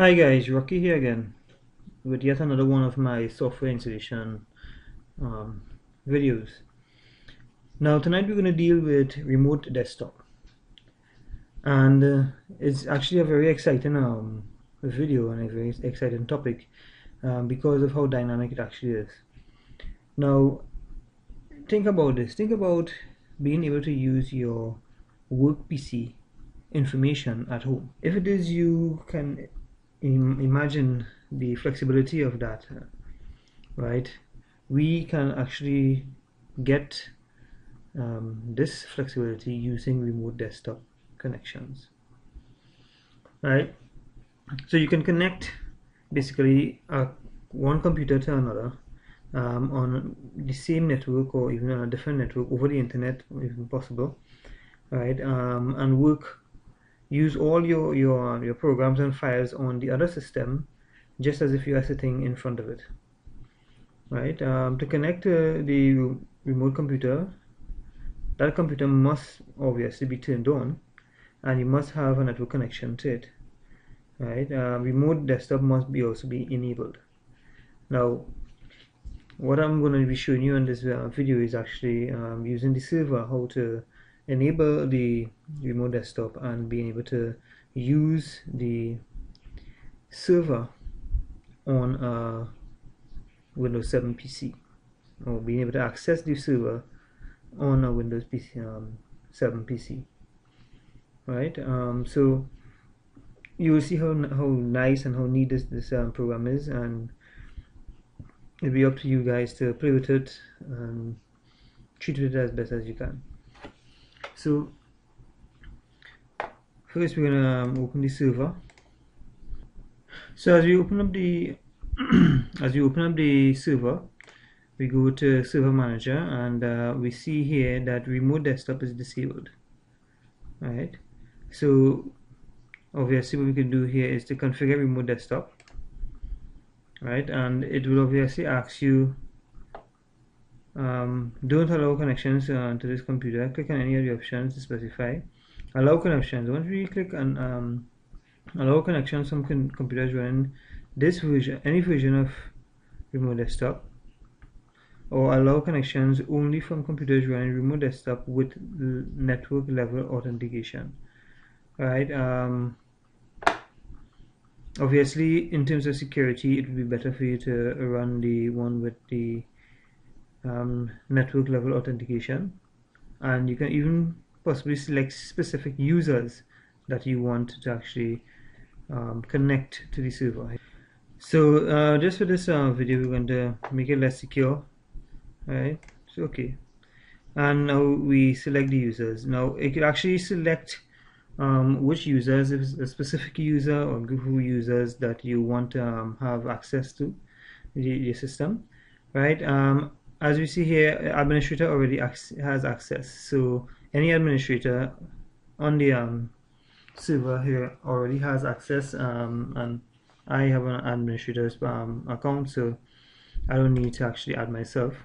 Hi guys, Rocky here again with yet another one of my software installation um, videos. Now tonight we're going to deal with remote desktop, and it's actually a very exciting video and a very exciting topic because of how dynamic it actually is. Now think about this, think about being able to use your work PC information at home. If it is, you can imagine the flexibility of that, right? We can actually get this flexibility using remote desktop connections, right? So you can connect basically one computer to another on the same network or even on a different network over the internet if possible, right? And use all your programs and files on the other system just as if you are sitting in front of it, right? To connect the remote computer, that computer must obviously be turned on and you must have a network connection to it, right? Remote desktop must be also be enabled. Now what I'm going to be showing you in this video is actually using the server, how to enable the remote desktop and being able to use the server on a Windows 7 PC, or being able to access the server on a Windows PC, 7 PC, right? So you will see how nice and how neat this program is, and it'll be up to you guys to play with it and treat it as best as you can. So first we're gonna open the server. So as we open up the server, we go to Server Manager, and we see here that Remote Desktop is disabled. Alright, so obviously what we can do here is to configure Remote Desktop, right? And it will obviously ask you don't allow connections to this computer. Click on any of the options to specify. Allow connections. Once we click on allow connections from computers running this version, any version of Remote Desktop, or allow connections only from computers running Remote Desktop with network level authentication, right? Obviously in terms of security it would be better for you to run the one with the network level authentication, and you can even possibly select specific users that you want to actually connect to the server. So just for this video we're going to make it less secure, right? So okay, and now we select the users. Now it could actually select which users, if it's a specific user or group of users that you want to have access to the system, right? As we see here, administrator already has access, so any administrator on the server here already has access, and I have an administrator's account, so I don't need to actually add myself.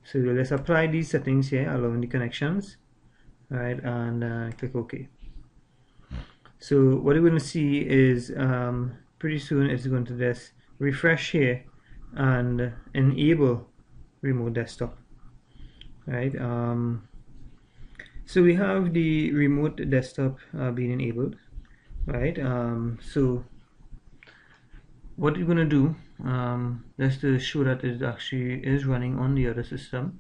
So let's apply these settings here, allowing the connections, right? And click OK. So what you're going to see is pretty soon it's going to just refresh here and enable remote desktop, right? So we have the remote desktop being enabled, right? So what you're going to do, just to show that it actually is running on the other system,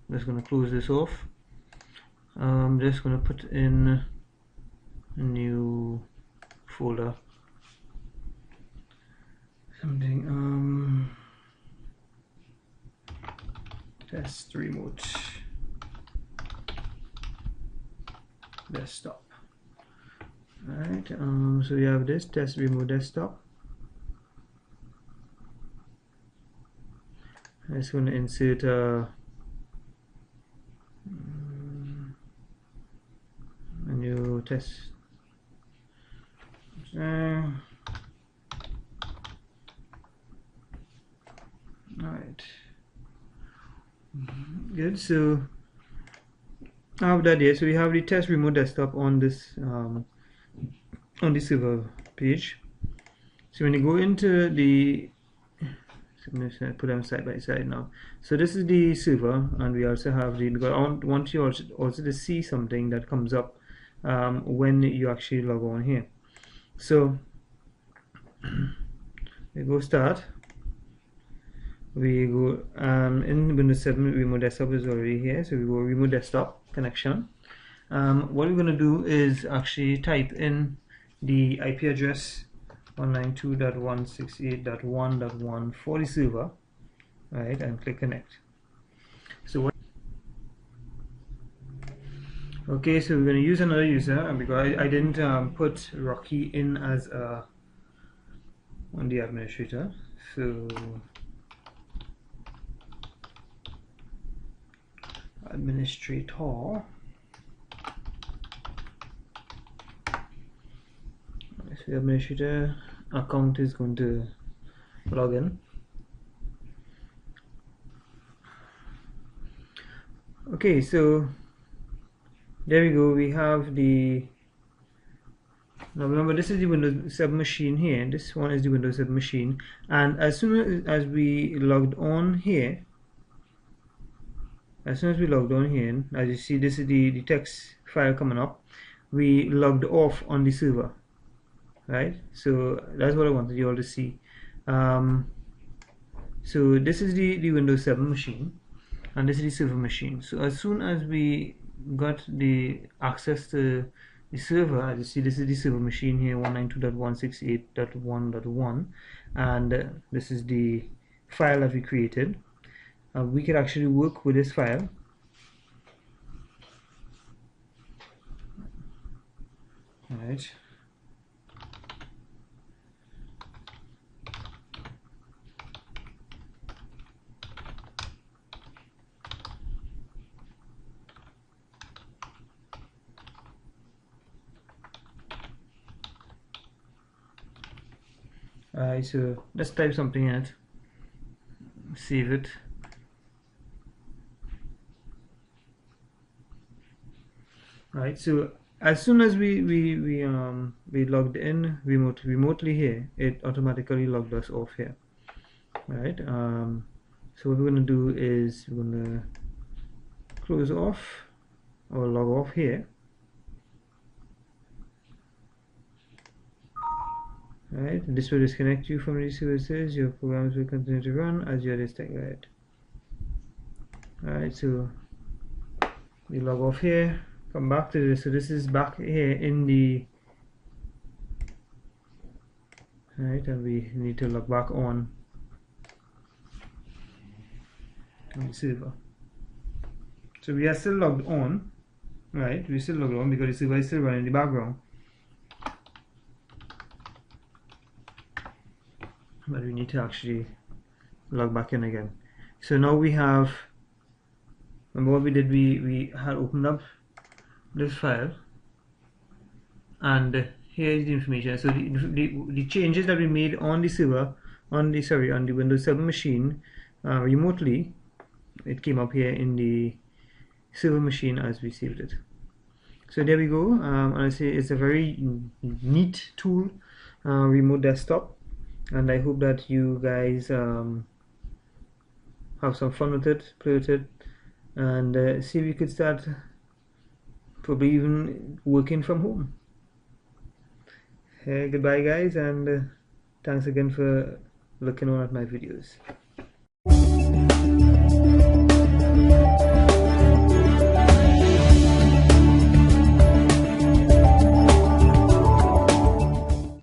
just going to close this off. Just going to put in a new folder, something test remote desktop. Alright, so we have this test remote desktop. I'm just going to insert a new test. Alright, good. So I have that here. So we have the test remote desktop on this on the server page, So when you go into the, so I'm just going to put them side by side now. So this is the server, and we also have the, because I want you also to see something that comes up when you actually log on here. So we go start, we go in Windows 7 remote desktop is already here, so we go remote desktop connection. What we're going to do is actually type in the IP address 192.168.1.1 for the server, right, and click connect. So what, okay, so we're going to use another user, and because I didn't put Rocky in as on the administrator, so administrator. So the administrator account is going to log in. Okay, so there we go. We have the, now remember, this is the Windows 7 machine here, and this one is the Windows 7 machine. And as soon as we logged on here, as you see, this is the text file coming up. We logged off on the server, right? So that's what I wanted you all to see. So this is the Windows 7 machine, and this is the server machine. So as soon as we got the access to the server, as you see, this is the server machine here, 192.168.1.1, and this is the file that we created. We could actually work with this file. Alright. Alright, so let's type something in it. Save it. Right, so as soon as we logged in remotely here, it automatically logged us off here. Right. So what we're going to do is we're going to close off or log off here. Right. This will disconnect you from these services. Your programs will continue to run as you're disconnected. Alright, so we log off here. Come back to this. So this is back here in the, right, and we need to log back on the server. So we are still logged on, right? We still logged on because the server is still running in the background, but we need to actually log back in again. So now we have, remember what we did, we had opened up this file, and here is the information. So the changes that we made on the server, on the Windows 7 machine remotely, it came up here in the server machine as we saved it. So there we go. And I say it's a very neat tool, remote desktop, and I hope that you guys have some fun with it, play with it, and see if you could start probably even working from home. Hey, goodbye guys, and thanks again for looking on at my videos.